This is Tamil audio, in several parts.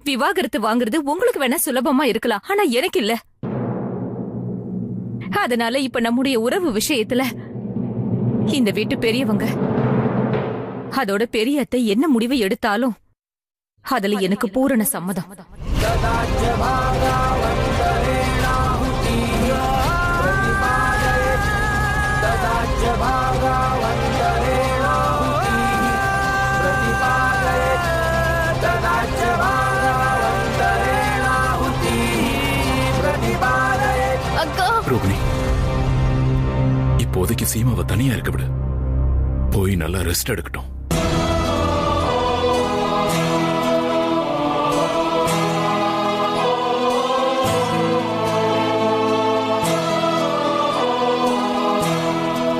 விவாகரத்து வாங்குறது உங்களுக்கு வேணா சுலபமா இருக்கலாம், ஆனா எனக்கு இல்ல. அதனால இப்ப நம்முடைய உறவு விஷயத்துல இந்த வீட்டு பெரியவங்க, அதோட பெரிய அத்தை என்ன முடிவை எடுத்தாலும் அதுல எனக்கு பூரண சம்மதம். ரோகிணி, இப்போதைக்கு சீமாவை தனியா இருக்க விடு. போய் நல்லா ரெஸ்ட் எடுக்கட்டும்.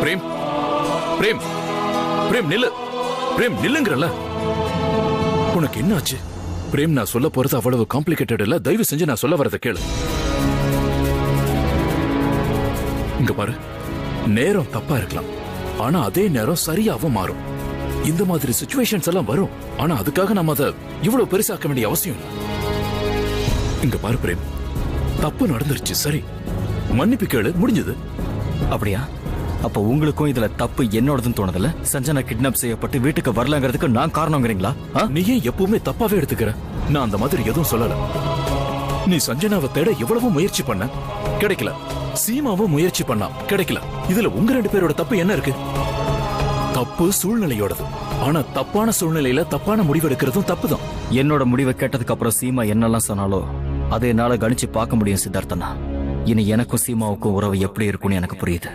பிரேம், பிரேம், பிரேம் நில்லு. பிரேம் நில்லுங்கறல. உனக்கு என்ன ஆச்சு? பிரேம், நான் சொல்ல போறது அவ்வளவு காம்ப்ளிகேட்டட் இல்ல. தயவு செஞ்சு நான் சொல்ல வரத கேளு. இங்க பாரு, நேரம் தப்பா இருக்கலாம், ஆனா அதே நேரம் சரியாவும் மாறும். இந்த மாதிரி சிச்சுவேஷன்ஸ் எல்லாம் வரும், ஆனா அதுக்காக நம்ம அதை இவ்வளவு பெருசாக்க வேண்டிய அவசியம் இல்லை. இங்க பாரு பிரேம், தப்பு நடந்துருச்சு, சரி, மன்னிப்பு கேளு, முடிஞ்சது. அப்படியா? அப்ப உங்களுக்கும் இதுல தப்பு என்னோடதுன்னு தோணுதுல? சஞ்சனா கிட்னாப் செய்யப்பட்டு வீட்டுக்கு வரலங்கிறதுக்கு நான் காரணங்கிறீங்களா? நீ ஏன் எப்பவுமே தப்பாவே எடுத்துக்கிற? நான் அந்த மாதிரி எதுவும் சொல்லல. நீ சஞ்சனாவை தேட எவ்வளவு முயற்சி பண்ண, கிடைக்கல. சீமாவும் முயற்சி பண்ணா, கிடைக்கல. இதுல உங்க ரெண்டு பேரோட தப்பு என்ன இருக்கு? தப்பு சூழ்நிலையோடது, ஆனா தப்பான சூழ்நிலையில தப்பான முடிவு எடுக்கிறதும் தப்புதான். என்னோட முடிவை கேட்டதுக்கு அப்புறம் சீமா என்னெல்லாம் சொன்னாலோ அதை என்னால கணிச்சு பார்க்க முடியும் சித்தார்த்தனா. இனி எனக்கும் சீமாவுக்கும் உறவு எப்படி இருக்கும்னு எனக்கு புரியுது.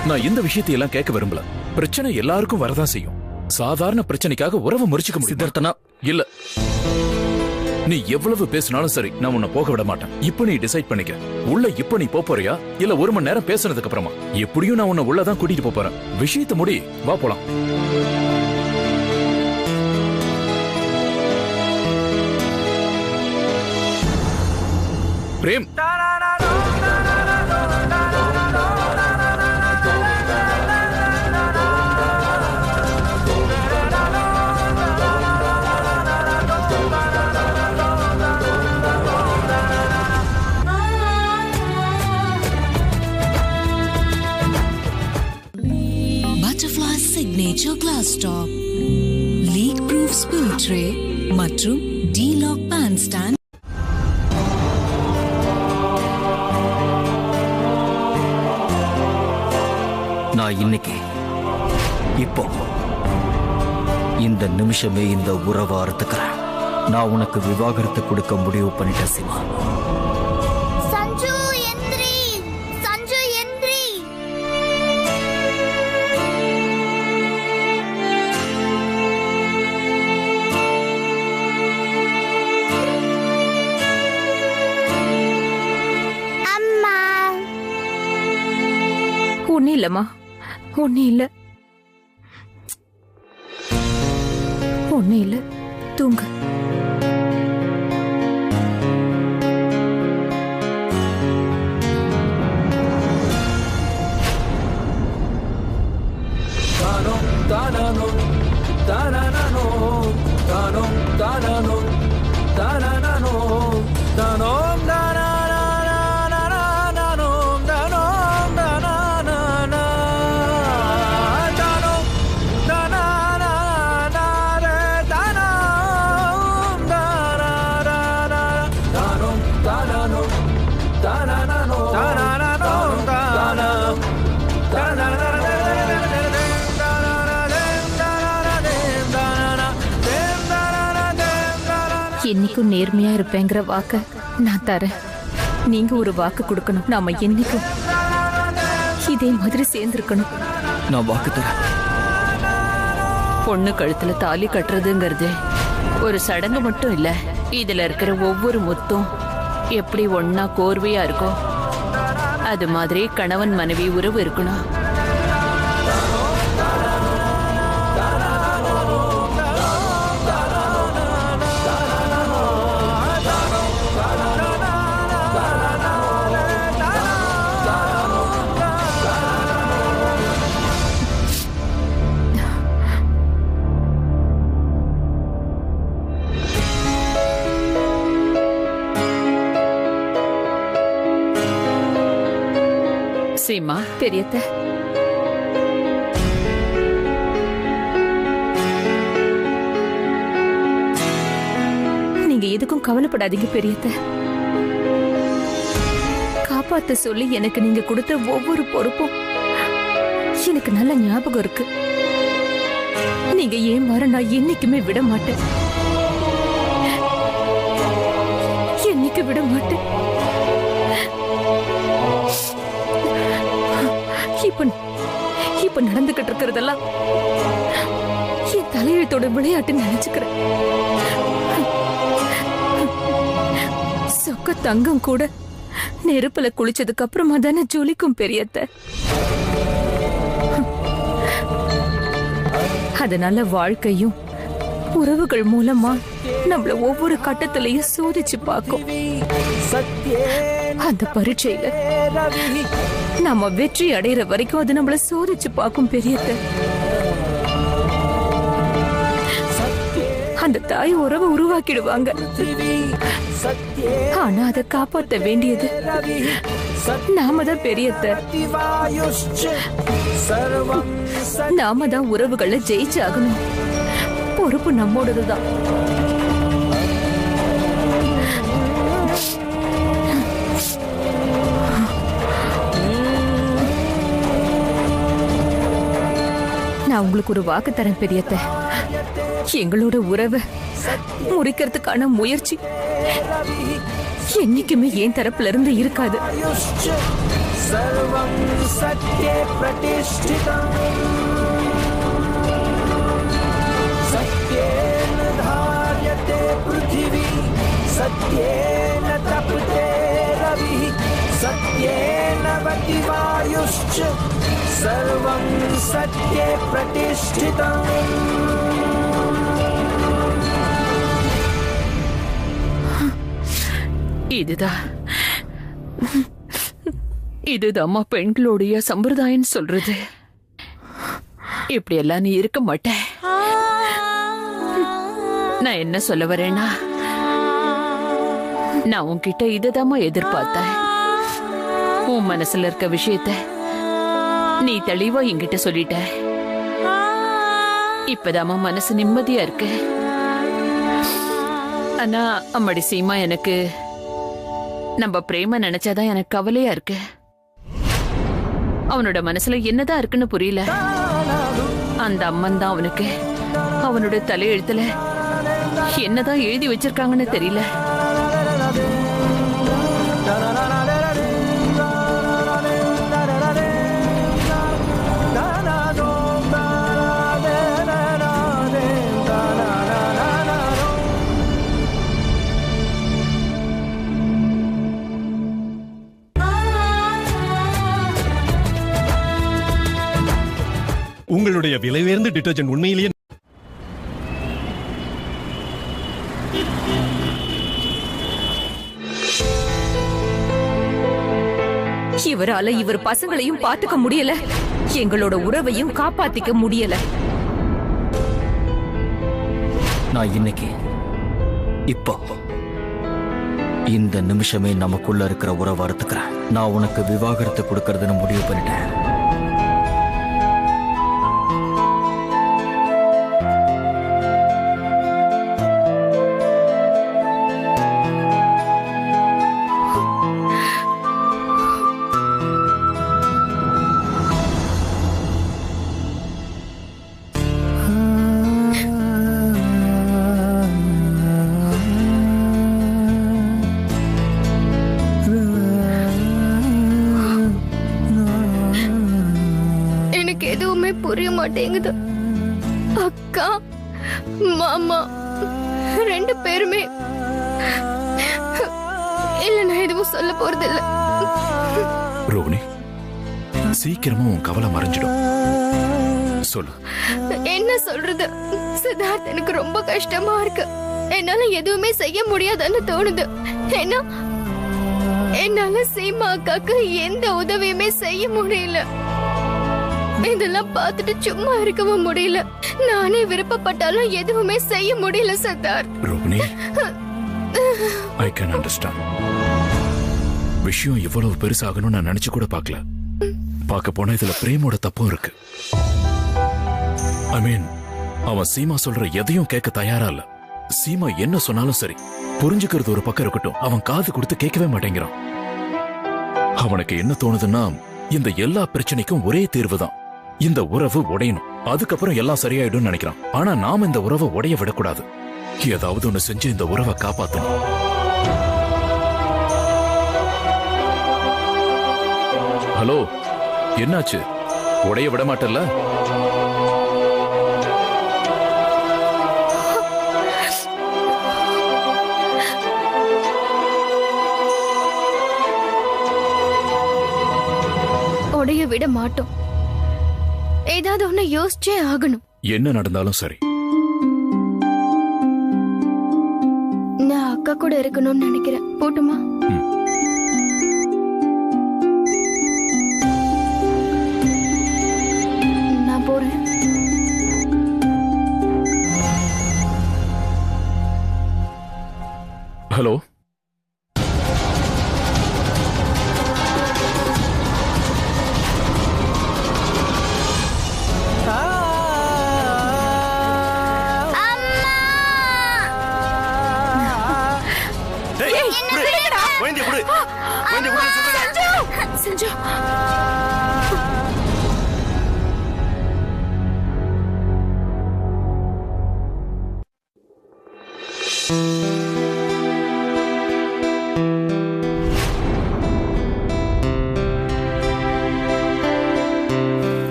நான் இந்த விஷயத்தையெல்லாம் கேட்க விரும்பல. பிரச்சனை எல்லாருக்கும் வரதான் செய்யும். சாதாரண பிரச்சனைக்காக உறவை முறிச்சுக்க முடியும். சித்தார்த்தனா, இல்ல, நீ எவ்வளவு பேசினாலும் சரி, நான் உன்னை போக விட மாட்டேன். இப்ப நீ டிசைட் பண்ணிக்க. உள்ள இப்ப நீ போறியா, இல்ல ஒரு மணி நேரம் பேசுனதுக்கு அப்புறமா? எப்படியும் நான் உன்னை உள்ளதான் கூட்டிட்டு போறேன். விஷயத்தை முடி, வா போலாம். Frame, Signature glass top, leak proof spill tray மற்றும் D-lock pan stand. நான் இன்னைக்கு இப்போ இந்த நிமிஷமே இந்த உறவை அறுத்துக்கிறேன். நான் உனக்கு விவாகரத்து கொடுக்க முடிவு பண்ணிட்டேன் சீமா. ஒண்ணு இல்லம்மா, ஒண்ணு இல்ல, ஒண்ணு இல்ல, தூங்கு. என்னைக்கும் நேர்மையா இருப்பேங்கிற வாக்க நான் தரேன். நீங்க ஒரு வாக்கு கொடுக்கணும். நாம என்னைக்கும் இதே மாதிரி சேர்ந்திருக்கணும். நான் வாக்கு தரேன். பொண்ணு கழுத்துல தாலி கட்டுறதுங்கிறது ஒரு சடங்கு மட்டும் இல்ல. இதுல இருக்கிற ஒவ்வொரு முத்தும் எப்படி ஒன்னா கோர்வையா இருக்கும், அது மாதிரி கணவன் மனைவி உறவு இருக்கணும். சீமா, பெரியத்த, நீங்க எதுக்கும் கவலைப்படாதீங்க பெரியத்த. காப்பாத்த சொல்லி எனக்கு நீங்க கொடுத்த ஒவ்வொரு பொறுப்பும் எனக்கு நல்ல ஞாபகம் இருக்கு. நீங்க ஏன் வர நான் என்னைக்குமே விட மாட்டேன், என்னைக்கு விட மாட்டேன். இப்ப நடந்துகிட்டு இருக்கிறதெல்லாம் என் தலையெழுத்தோட விளையாட்டு நினைச்சுக்கிறேன். சொக்க தங்கம் கூட நெருப்புல குளிச்சதுக்கு அப்புறமா தானே ஜொலிக்கும் பெரியத்த. அதனால வாழ்க்கையும் உறவுகள் மூலமா நம்மள ஒவ்வொரு கட்டத்திலையும் சோதிச்சு பார்க்கும். அந்த பரீட்சையில நாம வெற்றி அடைகிற வரைக்கும் அது நம்மள சோதிச்சு பார்க்கும் பெரியத்த. அந்த தாய் உறவை உருவாக்கிடுவாங்க. ஆனா அதை காப்பாற்ற வேண்டியது நாம தான் பெரியத்த. நாம தான் உறவுகளை ஜெயிச்சாகணும். பொறுப்பு நம்மோடதுதான். நான் உங்களுக்கு ஒரு வாக்கு தரேன் பெரியத்த. எங்களோட உறவை முறிக்கிறதுக்கான முயற்சி என்னைக்குமே என் தரப்புல இருந்து இருக்காது. இதுதாம்மா பெண்களுடைய சம்பிரதாயம் சொல்றது. இப்படி எல்லாம் நீ இருக்க மாட்ட. நான் என்ன சொல்ல வரேன்னா, நான் உன்கிட்ட இததாம்மா எதிர்பார்த்தேன். உன் மனசுல இருக்க விஷயத்த நீ தெளிவா என்கிட்ட சொல்லிட்ட. இப்பதாம்மா மனசு நிம்மதியா இருக்கு. ஆனா அம்மாடி சீமா, எனக்கு நம்ம பிரேம நினைச்சாதான் எனக்கு கவலையா இருக்கு. அவனோட மனசுல என்னதான் இருக்குன்னு புரியல. அந்த அம்மன் தான் அவனுக்கு அவனோட தலையெழுத்துல என்னதான் எழுதி வச்சிருக்காங்கன்னு தெரியல. உங்களுடைய விலை உயர்ந்த டிடர்ஜென்ட் உண்மையிலேயே இவரால இவர் பசங்களையும் பாத்துக்க முடியல, எங்களோட உறவையும் காப்பாத்திக்க முடியல. நான் இன்னைக்கு இப்போ இந்த நிமிஷமே நமக்குள்ள இருக்கிற உறவை அறுத்துக்கிறேன். நான் உனக்கு விவாகரத்து கொடுக்கறதுன்னு முடிவு பண்ணிட்டேன். புரிய மாட்டேங்குது. அக்கா மாமா ரெண்டு பேருமே இல்ல, நான் எதுவும் சொல்ல போறது இல்ல. ரோகிணி, சீக்கிரமா உன் கவலை மறைஞ்சிடும். சொல்லு. என்ன சொல்றது சித்தார்த், எனக்கு ரொம்ப கஷ்டமா இருக்கு. என்னால எதுவுமே செய்ய முடியாதுன்னு தோணுது. என்னால சீமா அக்காக்கு எந்த உதவியுமே செய்ய முடியல. இதெல்லாம் பார்த்துட்டு சும்மா இருக்கவும் முடியல. நானே விருப்பப்பட்டாலும் எதுவுமே செய்ய முடியல Siddharth. Rohini, I can understand. விஷயம் இவ்வளவு பெருசாகணும் நான் நினைச்சு கூட பார்க்கல. பார்க்க போனா இதுல பிரேமோட தப்பும் இருக்கு. ஐ மீன், அவன் சீமா சொல்ற எதையும் கேட்க தயாரா இல்ல. சீமா என்ன சொன்னாலும் சரி, புரிஞ்சுக்கிறது ஒரு பக்கம் இருக்கட்டும், அவன் காது கொடுத்து கேட்கவே மாட்டேங்கிறான். அவனுக்கு என்ன தோணுதுன்னா, இந்த எல்லா பிரச்சனைக்கும் ஒரே தீர்வு தான், இந்த உறவு உடையணும், அதுக்கப்புறம் எல்லாம் சரியாயிடும் நினைக்கிறான். ஆனா நாம இந்த உறவை உடைய விடக்கூடாது. ஏதாவது ஒண்ணு செஞ்சு இந்த உறவை காப்பாத்தணும். ஹலோ, என்னாச்சு? உடைய விட மாட்டல்ல? உடைய விட மாட்டோம். ஏதாவது ஒண்ணு யோசிச்சே ஆகணும். என்ன நடந்தாலும் சரி. நான் அக்கா கூட இருக்கணும்னு நினைக்கிறேன். போட்டுமா? நான் போறேன். ஹலோ, சஞ்சு,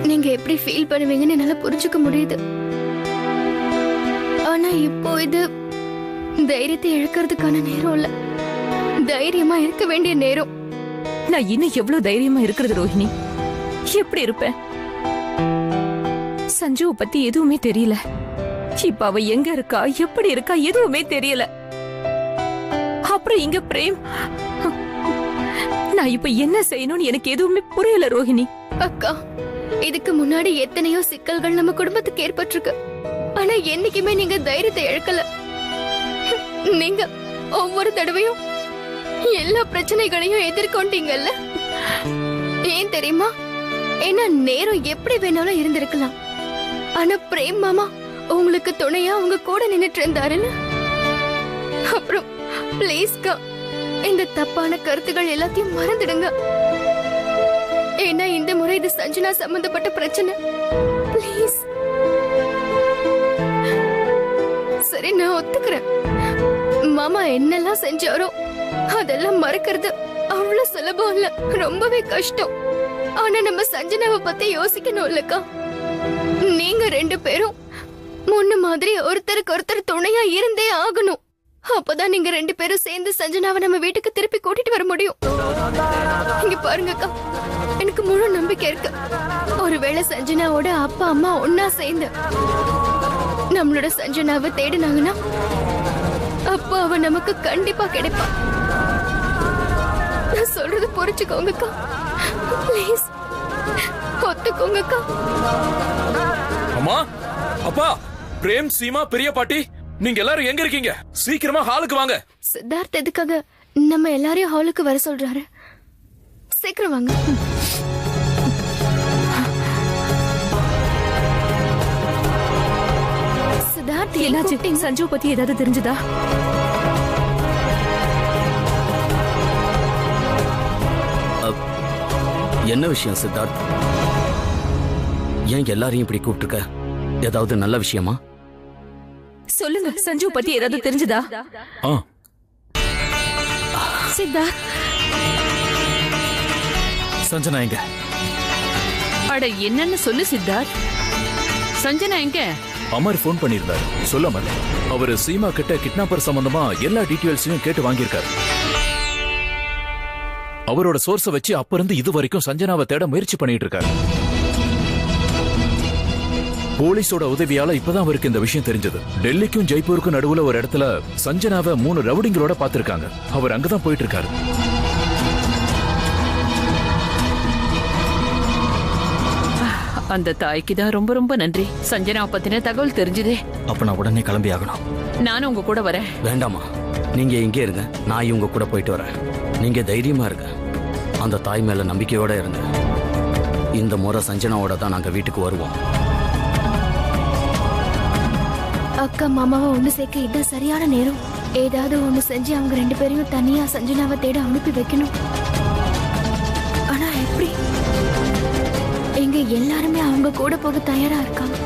நீங்க எப்படி ஃபீல் பண்ணுவீங்கன்னு என்னால புரிஞ்சுக்க முடியுது. ஆனா இப்போ இது தைரியத்தை இழக்கிறதுக்கான நேரம் இல்ல, தைரியமா இருக்க வேண்டிய நேரம். நான் இன்னும் எவ்வளவு தைரியமா இருக்கிறது ரோஹிணி? எப்படி இருப்பேன்? சஞ்சுவை பத்தி எதுவுமே தெரியல. இப்ப அவ எங்க இருக்கா, எப்படி இருக்கா, எதுவுமே தெரியல. அப்புறம் இங்க பிரேம். நான் இப்ப என்ன செய்யணும்னு எனக்கு எதுவுமே புரியல ரோஹிணி. அக்கா, இதுக்கு முன்னாடி எத்தனையோ சிக்கல்கள் நம்ம குடும்பத்துக்கு ஏற்பட்டிருக்கு. ஆனா என்னைக்குமே நீங்க தைரியத்தை இழக்கல. நீங்க ஒவ்வொரு தடவையும் எல்லா பிரச்சனைகளையும் எதிர்கொண்டீங்கல்ல. ஏன் தெரியுமா? ஏன்னா நேரம் எப்படி வேணாலும் இருந்திருக்கலாம். ஆனா பிரேம் மாமா உங்களுக்கு துணையா உங்க கூட நின்னுட்டு இருந்தாருன்னு. அப்புறம் பிளீஸ்க்கா, இந்த தப்பான கருத்துகள் எல்லாத்தையும் மறந்துடுங்க. ஏன்னா இந்த முறை இது சஞ்சனா சம்பந்தப்பட்ட பிரச்சனை. பிளீஸ். சரி, நான் ஒத்துக்கிறேன். மாமா என்னெல்லாம் செஞ்சாரோ அதெல்லாம் மறக்கிறது அவ்வளவு சுலபம் இல்ல, ரொம்பவே கஷ்டம். ஆனா நம்ம சஞ்சனாவை பத்தி யோசிக்கணும் இல்லக்கா. நீங்க ரெண்டு பேரும் முன்ன மாதிரி ஒருத்தருக்கு ஒருத்தர் துணையா இருந்தே ஆகணும். அப்பதான் நீங்க ரெண்டு பேரும் சேர்ந்து சஞ்சனாவை நம்ம வீட்டுக்கு திருப்பி கூட்டிட்டு வர முடியும். இங்க பாருங்கக்கா, எனக்கு முழு நம்பிக்கை இருக்கு. ஒருவேளை சஞ்சனாவோட அப்பா அம்மா ஒன்னா சேர்ந்து நம்மளோட சஞ்சனாவை தேடினாங்கன்னா அப்பா அவ நமக்கு கண்டிப்பா கிடைப்பா. நான் சொல்றது புரிச்சுக்கோங்கக்கா, ப்ளீஸ் ஒத்துக்கோங்கக்கா. அம்மா, அப்பா, பிரேம், சீமா, பெரிய பாட்டி, நீங்க எல்லாரும் எங்க இருக்கீங்க? சீக்கிரமா ஹாலுக்கு வாங்க. சித்தார்த் எதுக்காக நம்ம எல்லாரையும் ஹாலுக்கு வர சொல்றாரு? சீக்கிரம் வாங்க. சித்தார்த், என்னாச்சு? சஞ்சு பத்தி ஏதாவது தெரிஞ்சதா? என்ன விஷயம் சித்தார்த்? ஏன் எல்லாரையும் இப்படி கூப்பிட்டுருக்க? ஏதாவது நல்ல விஷயமா? சொல்லுங்க, சஞ்சு பத்தி ஏதாவது தெரிஞ்சதா? சித்தார்த், சஞ்சனா எங்க? அட என்னன்னு சொல்லு சித்தார்த். சஞ்சனா எங்க? அமர் போன் பண்ணிருந்தாரு. சொல்ல அமர், அவரு சீமா கிட்ட கிட்னாப்பர் சம்பந்தமா எல்லா டீடைல்ஸையும் கேட்டு வாங்கியிருக்காரு. அவரோட சோர்ஸ வச்சு அப்ப இருந்து இது வரைக்கும் சஞ்சனாவை தேட முயற்சி பண்ணிட்டு இருக்காரு. போலீஸோட உதவியால இப்பதான் அவருக்கு இந்த விஷயம் தெரிஞ்சது. டெல்லிக்கும் ஜெய்ப்பூருக்கும் நடுவுல ஒரு இடத்துல சஞ்சனாவை 3 ரவுடிங்களோட பாத்திருக்காங்க. அவர் அங்கதான் போயிட்டு இருக்காரு. அந்த தாய்க்கு தான் ரொம்ப ரொம்ப நன்றி. சஞ்சனா பத்தின தகவல் தெரிஞ்சதே. அப்ப நான் உடனே கிளம்பி ஆகணும். நானும் உங்க கூட வரேன். வேண்டாமா, நீங்க இங்கே இருங்க, நான் இவங்க கூட போயிட்டு வரேன். நீங்க தைரியமா இருங்க, அந்த தாய் மேல நம்பிக்கையோட இருங்க. இந்த முறை சஞ்சனாவோட தான் நாங்க வீட்டுக்கு வருவோம். அக்கா மாமாவை ஒண்ணு சேர்க்க இதான் சரியான நேரம். ஏதாவது ஒண்ணு செஞ்சு அவங்க 2 பேரையும் தனியா சஞ்சனாவை தேட அனுப்பி வைக்கணும். ஆனா எப்படி? எங்க எல்லாருமே அவங்க கூட போக தயாரா இருக்காங்க.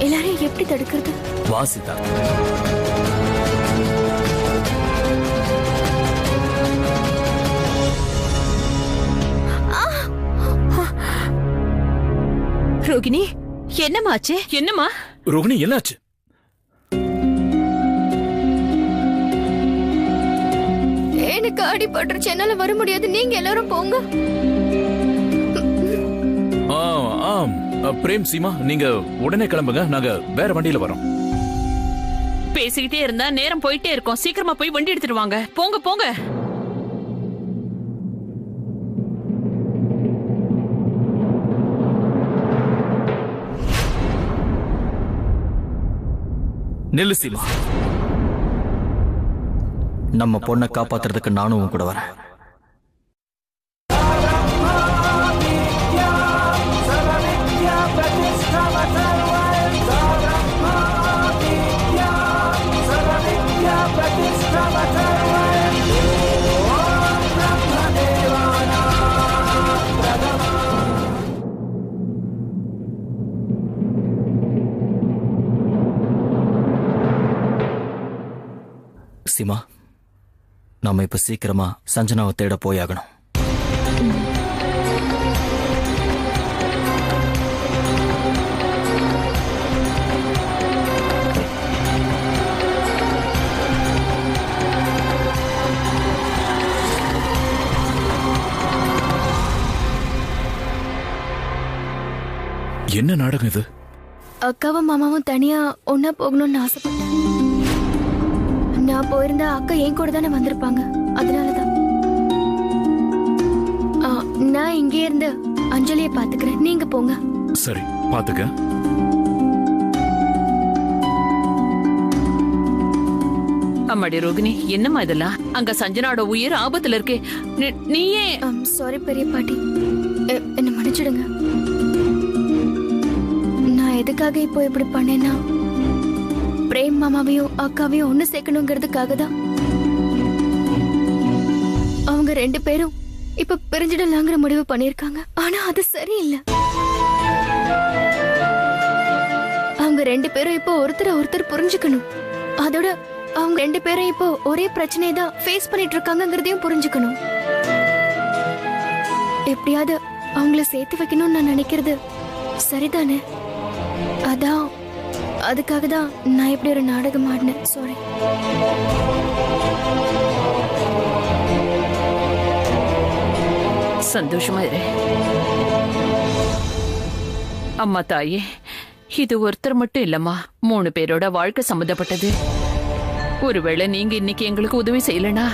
எல்லாரையும் எப்படி தடுக்கிறது? வாசிதா, ரோகிணி, என்னமாச்சு? என்னம்மா? ரோகிணி என்னாச்சு? எனக்கு அடிபட்டுருச்சு, என்னால வர முடியாது. நீங்க எல்லாரும் போங்க. பிரேம், சீமா, நீங்க உடனே கிளம்புங்க. நாங்க வேற வண்டியில வரோம். பேசிக்கிட்டே இருந்தா நேரம் போயிட்டே இருக்கும். சீக்கிரமா போய் வண்டி எடுத்துட்டு வாங்க. போங்க போங்க. நில்லு சீமா. நம்ம பொண்ணை காப்பாத்துறதுக்கு நானும் உன் கூட வரேன். சீமா, நாம இப்ப சீக்கிரமா சஞ்சனாவை தேட போயாகணும். என்ன நாடகம் இது? அக்காவும் மாமாவும் தனியா ஒன்னா போகணும்னு ஆசைப்பட்டேன். நான் போயிருந்தா அக்கா என் கூட தானே வந்திருப்பாங்க. அதனாலதான் நான் இங்கே இருந்து அஞ்சலியை பாத்துக்கிறேன். நீங்க போங்க. சரி, பாத்துக்க. அம்மாடி ரோகிணி, என்னம்மா இதெல்லாம்? அங்க சஞ்சனாவோட உயிர் ஆபத்துல இருக்கு. நீயே சாரி பெரிய பாட்டி, என்ன மன்னிச்சிடுங்க. நான் எதுக்காக இப்போ இப்படி பண்ணேன்னா, பிரேம் மாமாவையும் அக்காவையும் ஒண்ணு சேர்க்கணுங்கிறதுக்காக தான். அவங்க 2 பேரும் இப்ப பிரிஞ்சிடலாங்கிற முடிவு பண்ணிருக்காங்க. ஆனா அது சரியில்லை. அவங்க 2 பேரும் இப்போ ஒருத்தர் புரிஞ்சுக்கணும். அதோட அவங்க 2 பேரும் இப்போ ஒரே பிரச்சனையை தான் ஃபேஸ் பண்ணிட்டு இருக்காங்கிறதையும் புரிஞ்சுக்கணும். எப்படியாவது அவங்கள சேர்த்து வைக்கணும்னு நான் நினைக்கிறது சரிதானே? அதான் அதுக்காக தான் நான் இப்படி ஒரு நாடகம் ஆடினேன். சாரி. சந்தோஷமா இரு அம்மா. தாயே, இது ஒருத்தர் மட்டும் இல்லம்மா, 3 பேரோட வாழ்க்கை சம்பந்தப்பட்டது. ஒருவேளை நீங்க இன்னைக்கு எங்களுக்கு உதவி செய்யலனா,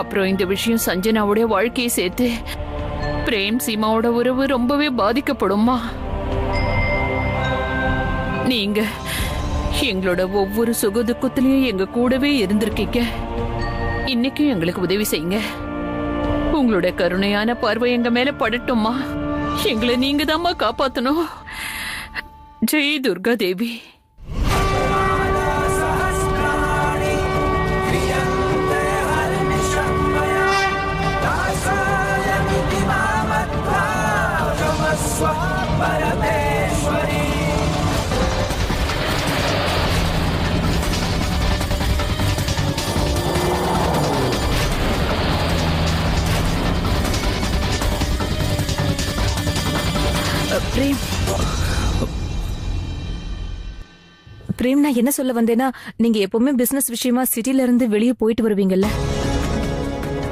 அப்புறம் இந்த விஷயம் சஞ்சனாவோட வாழ்க்கையை சேர்த்து பிரேம் சீமாவோட உறவு ரொம்பவே பாதிக்கப்படும்மா. நீங்க எங்களோட ஒவ்வொரு சுக துக்கத்திலையும் எங்க கூடவே இருந்திருக்கீங்க. இன்னைக்கும் எங்களுக்கு உதவி செய்யுங்க. உங்களோட கருணையான பார்வை எங்க மேல படட்டும்மா. எங்களை நீங்க தாம்மா காப்பாத்தணும். ஜெய் துர்கா தேவி. பிரேம், நான் என்ன சொல்ல வந்தேன்னா, நீங்க எப்பவுமே பிசினஸ் விஷயமா சிட்டில இருந்து வெளியே போயிட்டு வருவீங்கல்ல.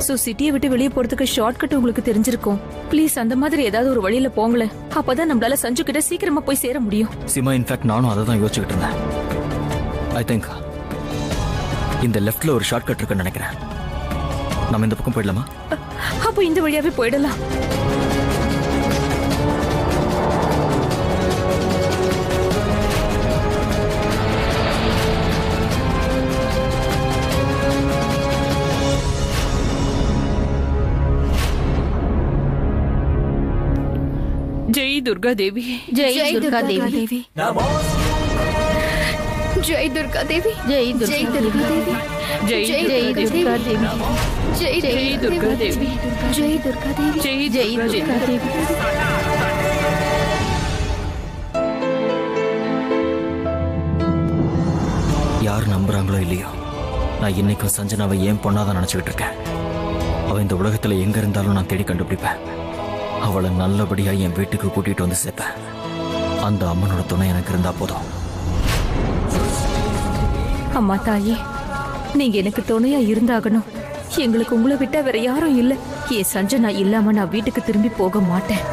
சோ சிட்டியை விட்டு வெளியே போறதுக்கு ஷார்ட்கட் உங்களுக்கு தெரிஞ்சிருக்கும். ப்ளீஸ் அந்த மாதிரி ஏதாவது ஒரு வழியில போங்களேன். அப்பதான் நம்மளால சஞ்சு கிட்ட சீக்கிரமா போய் சேர முடியும். சீமா, இன்ஃபேக்ட் நானும் அதை தான் யோசிச்சுக்கிட்டு இருந்தேன். ஐ திங்க் இந்த லெஃப்ட்ல ஒரு ஷார்ட்கட் இருக்குன்னு நினைக்கிறேன். நம்ம இந்த பக்கம் போயிடலாமா? அப்போ இந்த வழியாவே போயிடலாம். துர்கா தேவி. ஜெய் துர்கா தேவி. ஜெய் துர்கா தேவி. ஜெய் ஜெய் துர்கா தேவி. ஜெய் துர்கா தேவி. ஜெய் துர்கா தேவி. ஜெய் துர்கா தேவி. ஜெய் துர்கா தேவி. யார் நம்புறாங்களோ இல்லையோ, நான் இன்னைக்கும் சஞ்சனாவை ஏன் பொண்ணாதான் நினைச்சுக்கிட்டு இருக்கேன். அவ இந்த உலகத்துல எங்க இருந்தாலும் நான் தேடி கண்டுபிடிப்பேன். அவளை நல்லபடியா என் வீட்டுக்கு கூட்டிட்டு வந்து சேர்ப்பேன். அந்த அம்மனோட துணை எனக்கு இருந்தா போதும். அம்மா தாயே, நீங்க எனக்கு துணையா இருந்தாகணும். எங்களுக்கு உங்களை விட்டா வேற யாரும் இல்ல. என் சஞ்சனா இல்லாம நான் வீட்டுக்கு திரும்பி போக மாட்டேன்.